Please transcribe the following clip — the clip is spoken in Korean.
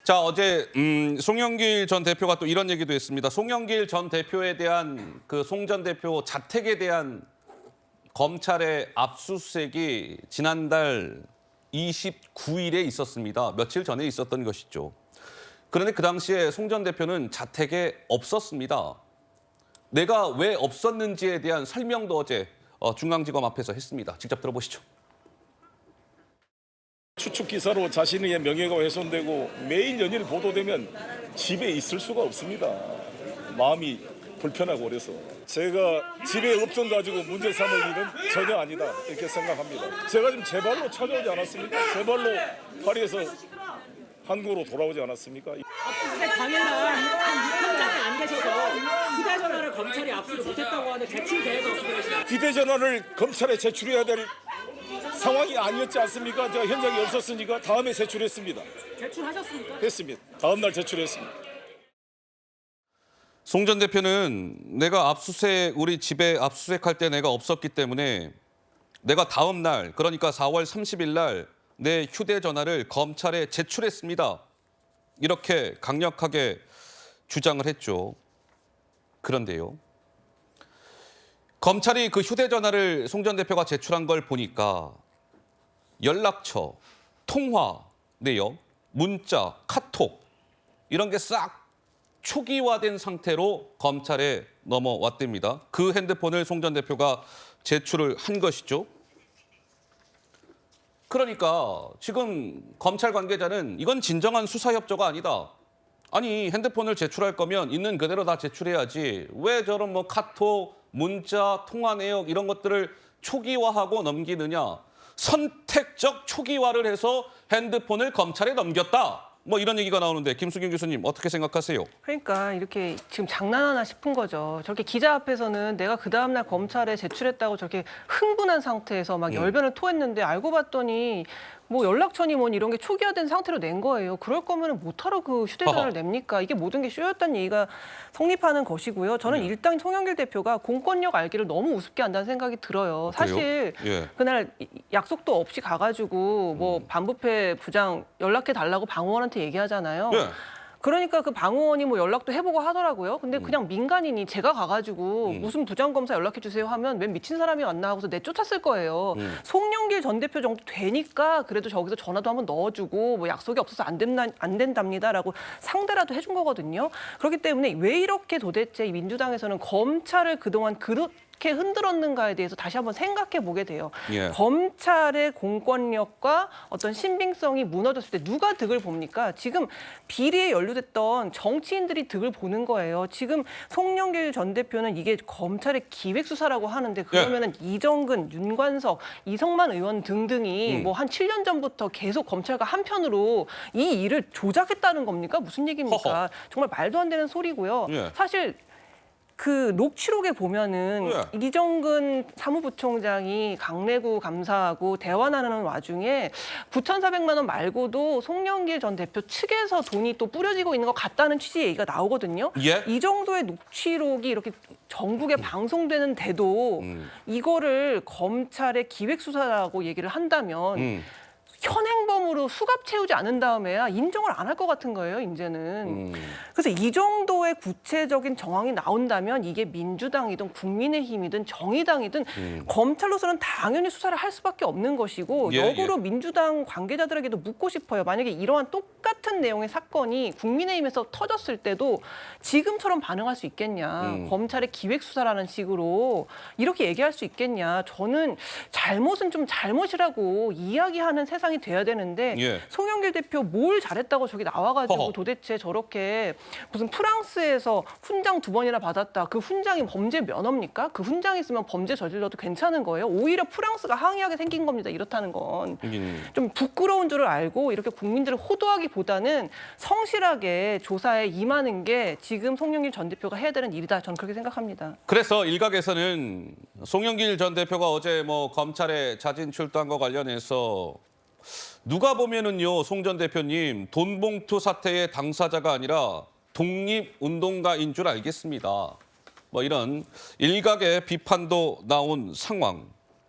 자, 어제 송영길 전 대표가 또 이런 얘기도 했습니다. 송영길 전 대표에 대한 그 송 전 대표 자택에 대한 검찰의 압수수색이 지난달 29일에 있었습니다. 며칠 전에 있었던 것이죠. 그런데 그 당시에 송 전 대표는 자택에 없었습니다. 내가 왜 없었는지에 대한 설명도 어제 중앙지검 앞에서 했습니다. 직접 들어보시죠. 추측 기사로 자신의 명예가 훼손되고 매일 연일 보도되면 집에 있을 수가 없습니다. 마음이 불편하고 그래서 제가 집에 없던 가지고 문제 삼을 일은 전혀 아니다 이렇게 생각합니다. 제가 지금 제 발로 찾아오지 않았습니까? 제 발로 파리에서 한국으로 돌아오지 않았습니까? 압수수색 당일날 현장에 안 계셔서 휴대전화를 검찰이 압수를 못했다고 하는 대출 대해서 어떻게 되시나요? 휴대전화를 검찰에 제출해야 될 상황이 아니었지 않습니까? 제가 현장에 없었으니까 다음에 제출했습니다. 제출하셨습니까? 했습니다. 다음 날 제출했습니다. 송 전 대표는 내가 우리 집에 압수수색할 때 내가 없었기 때문에 내가 다음 날, 그러니까 4월 30일 날 내 휴대전화를 검찰에 제출했습니다. 이렇게 강력하게 주장을 했죠. 그런데요. 검찰이 그 휴대전화를 송 전 대표가 제출한 걸 보니까 연락처, 통화 내역, 문자, 카톡 이런 게 싹 초기화된 상태로 검찰에 넘어왔답니다. 그 핸드폰을 송 전 대표가 제출을 한 것이죠. 그러니까 지금 검찰 관계자는 이건 진정한 수사 협조가 아니다. 아니 핸드폰을 제출할 거면 있는 그대로 다 제출해야지. 왜 저런 뭐 카톡, 문자, 통화 내역 이런 것들을 초기화하고 넘기느냐. 선택적 초기화를 해서 핸드폰을 검찰에 넘겼다. 뭐 이런 얘기가 나오는데 김수경 교수님 어떻게 생각하세요? 그러니까 이렇게 지금 장난하나 싶은 거죠. 저렇게 기자 앞에서는 내가 그 다음날 검찰에 제출했다고 저렇게 흥분한 상태에서 막 열변을 토했는데 알고 봤더니 뭐 연락처니 뭐니 이런 게 초기화된 상태로 낸 거예요. 그럴 거면 뭐하러 그 휴대전화를 냅니까? 이게 모든 게 쇼였다는 얘기가 성립하는 것이고요. 저는 일단 송영길 대표가 공권력 알기를 너무 우습게 한다는 생각이 들어요. 사실 예. 그날 약속도 없이 가가지고 뭐 반부패 부장 연락해 달라고 방호원한테 얘기하잖아요. 예. 그러니까 그 방호원이 뭐 연락도 해보고 하더라고요. 근데 그냥 민간인이 제가 가가지고 무슨 부장검사 연락해 주세요 하면 맨 미친 사람이 왔나 하고서 내쫓았을 거예요. 송영길 전 대표 정도 되니까 그래도 저기서 전화도 한번 넣어주고 뭐 약속이 없어서 안 된답니다라고 상대라도 해준 거거든요. 그렇기 때문에 왜 이렇게 도대체 이 민주당에서는 검찰을 그동안 그렇게 흔들었는가에 대해서 다시 한번 생각해 보게 돼요. 예. 검찰의 공권력과 어떤 신빙성이 무너졌을 때 누가 득을 봅니까? 지금 비리에 연루됐던 정치인들이 득을 보는 거예요. 지금 송영길 전 대표는 이게 검찰의 기획수사라고 하는데 그러면은 이정근, 윤관석, 이성만 의원 등등이 뭐 한 7년 전부터 계속 검찰과 한편으로 이 일을 조작했다는 겁니까? 무슨 얘기입니까? 허허. 정말 말도 안 되는 소리고요. 예. 사실 그 녹취록에 보면은 이정근 사무부총장이 강내구 감사하고 대화 나누는 와중에 9,400만 원 말고도 송영길 전 대표 측에서 돈이 또 뿌려지고 있는 것 같다는 취지의 얘기가 나오거든요. 예? 이 정도의 녹취록이 이렇게 전국에 방송되는데도 이거를 검찰의 기획수사라고 얘기를 한다면 현행범으로 수갑 채우지 않은 다음에야 인정을 안 할 것 같은 거예요, 이제는. 그래서 이 정도의 구체적인 정황이 나온다면 이게 민주당이든 국민의힘이든 정의당이든 검찰로서는 당연히 수사를 할 수밖에 없는 것이고 예, 역으로 민주당 관계자들에게도 묻고 싶어요. 만약에 이러한 똑같은 내용의 사건이 국민의힘에서 터졌을 때도 지금처럼 반응할 수 있겠냐. 검찰의 기획수사라는 식으로 이렇게 얘기할 수 있겠냐. 저는 잘못은 좀 잘못이라고 이야기하는 세상이 돼야 되는데 예. 송영길 대표 뭘 잘했다고 저기 나와가지고 허허. 도대체 저렇게 무슨 프랑스에서 훈장 2번이나 받았다. 그 훈장이 범죄 면허입니까? 그 훈장이 있으면 범죄 저질러도 괜찮은 거예요? 오히려 프랑스가 항의하게 생긴 겁니다. 이렇다는 건. 좀 부끄러운 줄을 알고 이렇게 국민들을 호도하기보다는 성실하게 조사에 임하는 게 지금 송영길 전 대표가 해야 되는 일이다. 저는 그렇게 생각합니다. 그래서 일각에서는 송영길 전 대표가 어제 뭐 검찰에 자진 출두한 거 관련해서 누가 보면은요, 송 전 대표님 돈봉투 사태의 당사자가 아니라 독립운동가인 줄 알겠습니다. 뭐 이런 일각의 비판도 나온 상황.